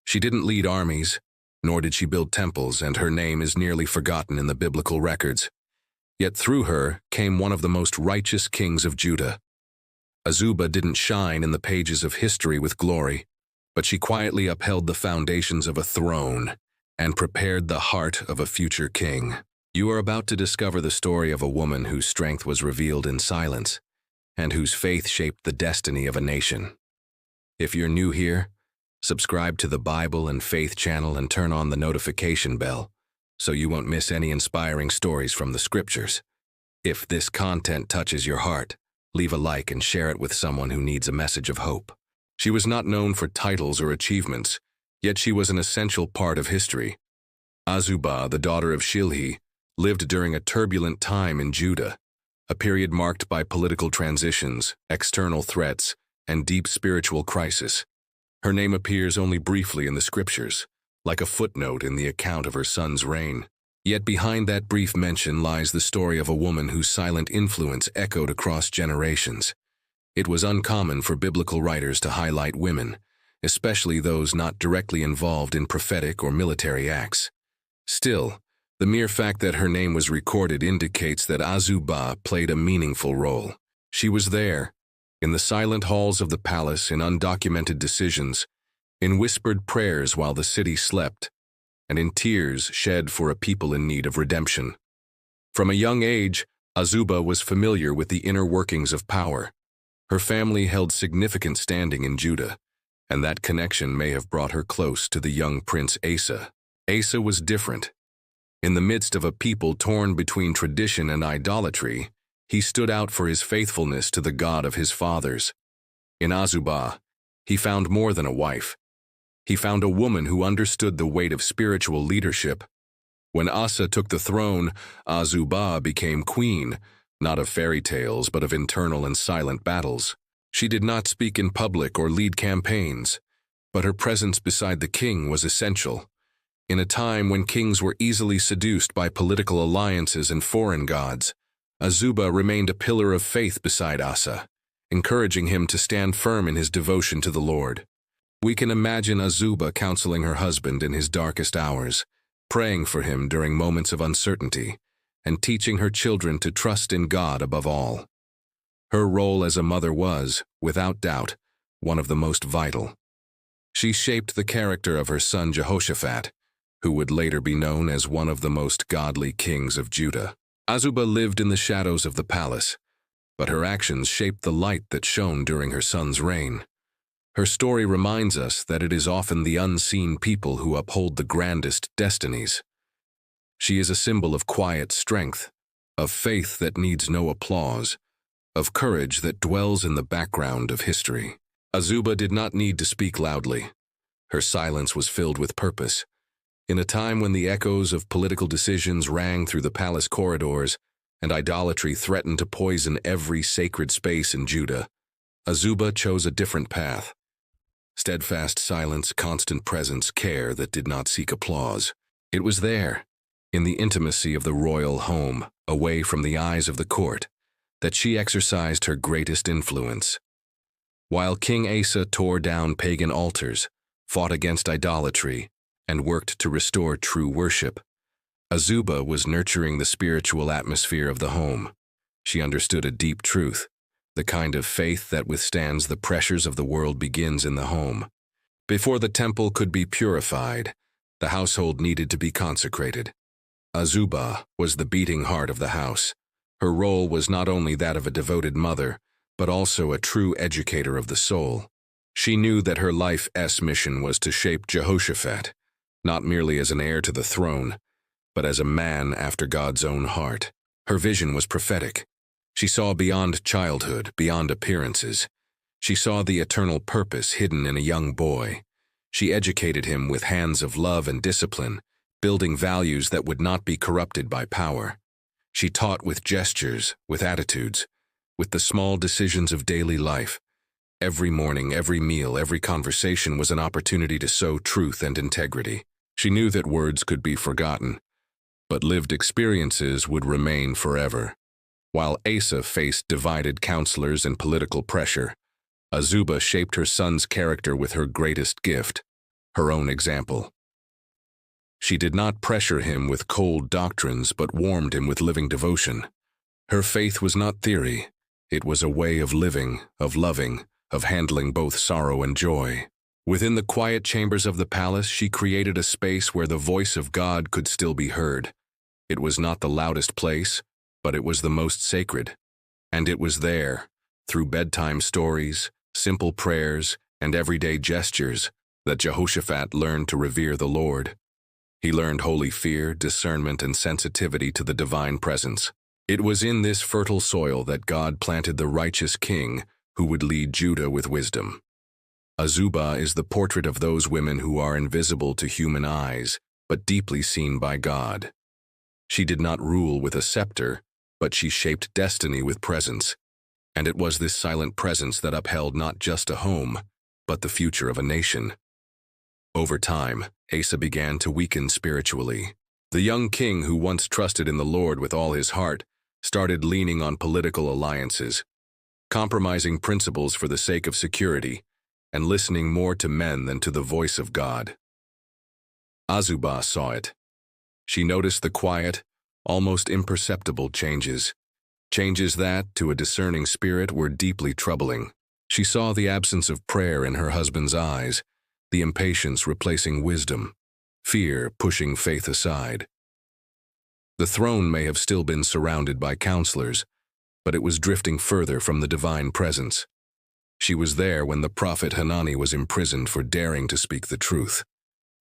She didn't lead armies, nor did she build temples, and her name is nearly forgotten in the biblical records. Yet through her came one of the most righteous kings of Judah. AZUBAH didn't shine in the pages of history with glory, but she quietly upheld the foundations of a throne and prepared the heart of a future king. You are about to discover the story of a woman whose strength was revealed in silence and whose faith shaped the destiny of a nation. If you're new here, subscribe to the Bible and Faith channel and turn on the notification bell so you won't miss any inspiring stories from the scriptures. If this content touches your heart, leave a like and share it with someone who needs a message of hope. She was not known for titles or achievements, yet she was an essential part of history. AZUBAH, the daughter of Shilhi, lived during a turbulent time in Judah, a period marked by political transitions, external threats, and deep spiritual crisis. Her name appears only briefly in the scriptures, like a footnote in the account of her son's reign. Yet behind that brief mention lies the story of a woman whose silent influence echoed across generations. It was uncommon for biblical writers to highlight women, especially those not directly involved in prophetic or military acts. Still, the mere fact that her name was recorded indicates that AZUBAH played a meaningful role. She was there, in the silent halls of the palace, in undocumented decisions, in whispered prayers while the city slept, and in tears shed for a people in need of redemption. From a young age, AZUBAH was familiar with the inner workings of power. Her family held significant standing in Judah, and that connection may have brought her close to the young Prince Asa. Asa was different. In the midst of a people torn between tradition and idolatry, he stood out for his faithfulness to the God of his fathers. In AZUBAH, he found more than a wife. He found a woman who understood the weight of spiritual leadership. When Asa took the throne, AZUBAH became queen, not of fairy tales but of internal and silent battles. She did not speak in public or lead campaigns, but her presence beside the king was essential. In a time when kings were easily seduced by political alliances and foreign gods, AZUBAH remained a pillar of faith beside Asa, encouraging him to stand firm in his devotion to the Lord. We can imagine AZUBAH counseling her husband in his darkest hours, praying for him during moments of uncertainty, and teaching her children to trust in God above all. Her role as a mother was, without doubt, one of the most vital. She shaped the character of her son Jehoshaphat, who would later be known as one of the most godly kings of Judah. AZUBAH lived in the shadows of the palace, but her actions shaped the light that shone during her son's reign. Her story reminds us that it is often the unseen people who uphold the grandest destinies. She is a symbol of quiet strength, of faith that needs no applause, of courage that dwells in the background of history. AZUBAH did not need to speak loudly. Her silence was filled with purpose. In a time when the echoes of political decisions rang through the palace corridors and idolatry threatened to poison every sacred space in Judah, AZUBAH chose a different path. Steadfast silence, constant presence, care that did not seek applause. It was there, in the intimacy of the royal home, away from the eyes of the court, that she exercised her greatest influence. While King Asa tore down pagan altars, fought against idolatry, and worked to restore true worship, AZUBAH was nurturing the spiritual atmosphere of the home. She understood a deep truth. The kind of faith that withstands the pressures of the world begins in the home. Before the temple could be purified, the household needed to be consecrated. AZUBAH was the beating heart of the house. Her role was not only that of a devoted mother, but also a true educator of the soul. She knew that her life's mission was to shape Jehoshaphat, not merely as an heir to the throne, but as a man after God's own heart. Her vision was prophetic. She saw beyond childhood, beyond appearances. She saw the eternal purpose hidden in a young boy. She educated him with hands of love and discipline, building values that would not be corrupted by power. She taught with gestures, with attitudes, with the small decisions of daily life. Every morning, every meal, every conversation was an opportunity to sow truth and integrity. She knew that words could be forgotten, but lived experiences would remain forever. While Asa faced divided counselors and political pressure, AZUBAH shaped her son's character with her greatest gift, her own example. She did not pressure him with cold doctrines, but warmed him with living devotion. Her faith was not theory. It was a way of living, of loving, of handling both sorrow and joy. Within the quiet chambers of the palace, she created a space where the voice of God could still be heard. It was not the loudest place, but it was the most sacred. And it was there, through bedtime stories, simple prayers, and everyday gestures, that Jehoshaphat learned to revere the Lord. He learned holy fear, discernment, and sensitivity to the divine presence. It was in this fertile soil that God planted the righteous king who would lead Judah with wisdom. AZUBAH is the portrait of those women who are invisible to human eyes, but deeply seen by God. She did not rule with a scepter, but she shaped destiny with presence. And it was this silent presence that upheld not just a home, but the future of a nation. Over time, Asa began to weaken spiritually. The young king who once trusted in the Lord with all his heart started leaning on political alliances, compromising principles for the sake of security, and listening more to men than to the voice of God. AZUBAH saw it. She noticed the quiet, almost imperceptible changes that, to a discerning spirit, were deeply troubling. She saw the absence of prayer in her husband's eyes, the impatience replacing wisdom, fear pushing faith aside. The throne may have still been surrounded by counselors, but it was drifting further from the divine presence. She was there when the prophet Hanani was imprisoned for daring to speak the truth,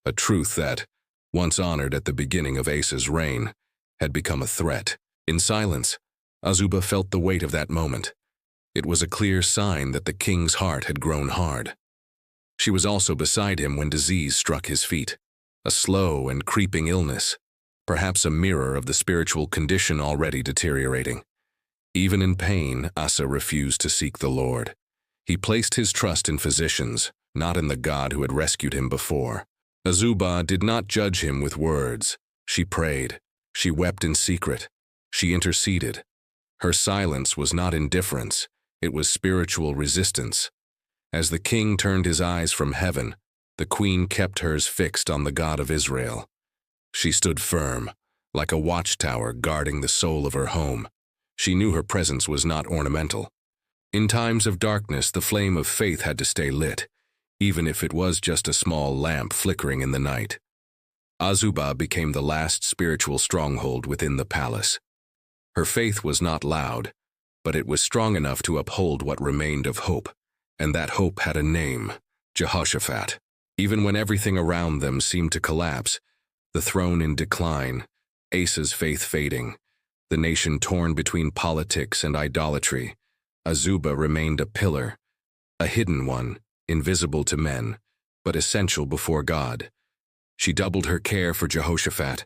a truth that, once honored at the beginning of Asa's reign, had become a threat. In silence, AZUBAH felt the weight of that moment. It was a clear sign that the king's heart had grown hard. She was also beside him when disease struck his feet, a slow and creeping illness, perhaps a mirror of the spiritual condition already deteriorating. Even in pain, Asa refused to seek the Lord. He placed his trust in physicians, not in the God who had rescued him before. AZUBAH did not judge him with words. She prayed. She wept in secret. She interceded. Her silence was not indifference. It was spiritual resistance. As the king turned his eyes from heaven, the queen kept hers fixed on the God of Israel. She stood firm, like a watchtower guarding the soul of her home. She knew her presence was not ornamental. In times of darkness, the flame of faith had to stay lit, even if it was just a small lamp flickering in the night. AZUBAH became the last spiritual stronghold within the palace. Her faith was not loud, but it was strong enough to uphold what remained of hope, and that hope had a name, Jehoshaphat. Even when everything around them seemed to collapse, the throne in decline, Asa's faith fading, the nation torn between politics and idolatry, AZUBAH remained a pillar, a hidden one, invisible to men, but essential before God. She doubled her care for Jehoshaphat,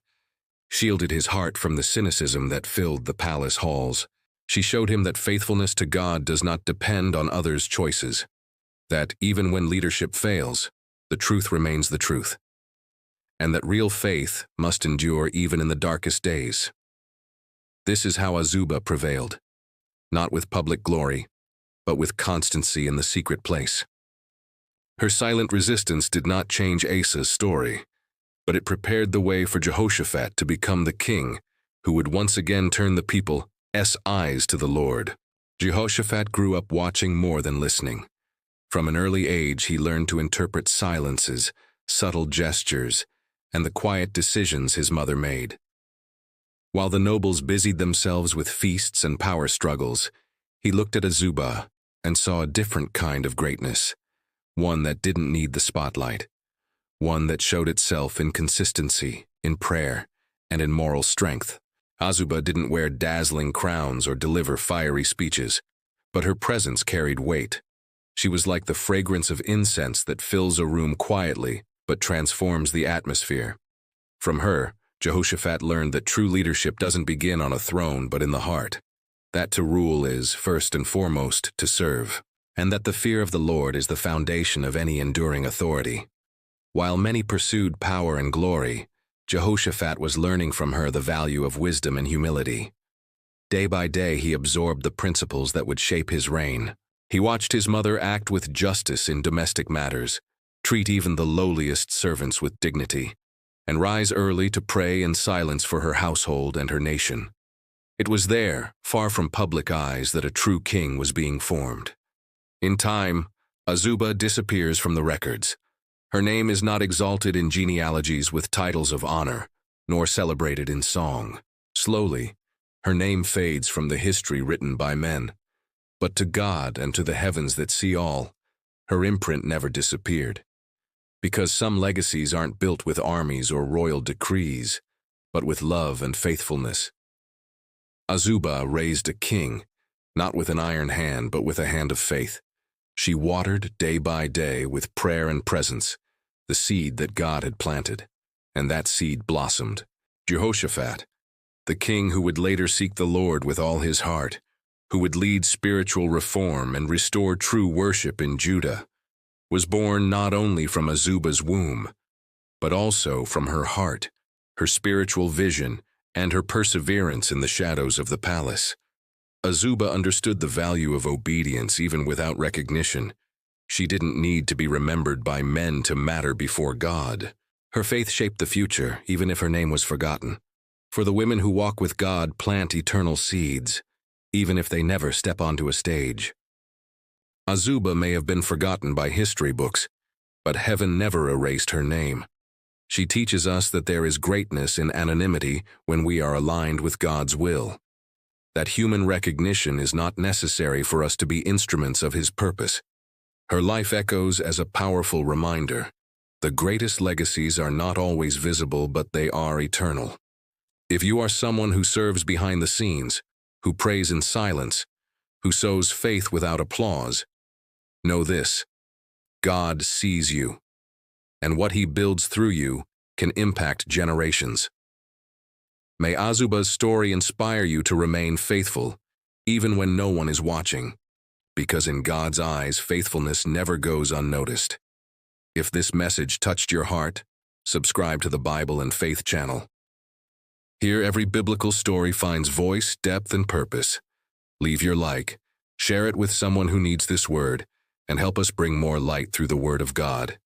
shielded his heart from the cynicism that filled the palace halls. She showed him that faithfulness to God does not depend on others' choices, that even when leadership fails, the truth remains the truth, and that real faith must endure even in the darkest days. This is how AZUBAH prevailed, not with public glory, but with constancy in the secret place. Her silent resistance did not change Asa's story, but it prepared the way for Jehoshaphat to become the king who would once again turn the people's eyes to the Lord. Jehoshaphat grew up watching more than listening. From an early age, he learned to interpret silences, subtle gestures, and the quiet decisions his mother made. While the nobles busied themselves with feasts and power struggles, he looked at AZUBAH and saw a different kind of greatness, one that didn't need the spotlight, one that showed itself in consistency, in prayer, and in moral strength. AZUBAH didn't wear dazzling crowns or deliver fiery speeches, but her presence carried weight. She was like the fragrance of incense that fills a room quietly but transforms the atmosphere. From her, Jehoshaphat learned that true leadership doesn't begin on a throne but in the heart, that to rule is, first and foremost, to serve, and that the fear of the Lord is the foundation of any enduring authority. While many pursued power and glory, Jehoshaphat was learning from her the value of wisdom and humility. Day by day, he absorbed the principles that would shape his reign. He watched his mother act with justice in domestic matters, treat even the lowliest servants with dignity, and rise early to pray in silence for her household and her nation. It was there, far from public eyes, that a true king was being formed. In time, AZUBAH disappears from the records. Her name is not exalted in genealogies with titles of honor, nor celebrated in song. Slowly, her name fades from the history written by men. But to God and to the heavens that see all, her imprint never disappeared. Because some legacies aren't built with armies or royal decrees, but with love and faithfulness. AZUBAH raised a king, not with an iron hand, but with a hand of faith. She watered day by day with prayer and presence the seed that God had planted, and that seed blossomed. Jehoshaphat, the king who would later seek the Lord with all his heart, who would lead spiritual reform and restore true worship in Judah, was born not only from AZUBAH's womb, but also from her heart, her spiritual vision, and her perseverance in the shadows of the palace. AZUBAH understood the value of obedience even without recognition. She didn't need to be remembered by men to matter before God. Her faith shaped the future, even if her name was forgotten. For the women who walk with God plant eternal seeds, even if they never step onto a stage. AZUBAH may have been forgotten by history books, but heaven never erased her name. She teaches us that there is greatness in anonymity when we are aligned with God's will. That human recognition is not necessary for us to be instruments of His purpose. Her life echoes as a powerful reminder. The greatest legacies are not always visible, but they are eternal. If you are someone who serves behind the scenes, who prays in silence, who sows faith without applause, know this: God sees you, and what He builds through you can impact generations. May AZUBAH's story inspire you to remain faithful, even when no one is watching, because in God's eyes, faithfulness never goes unnoticed. If this message touched your heart, subscribe to the Bible and Faith channel. Here, every biblical story finds voice, depth, and purpose. Leave your like, share it with someone who needs this word, and help us bring more light through the Word of God.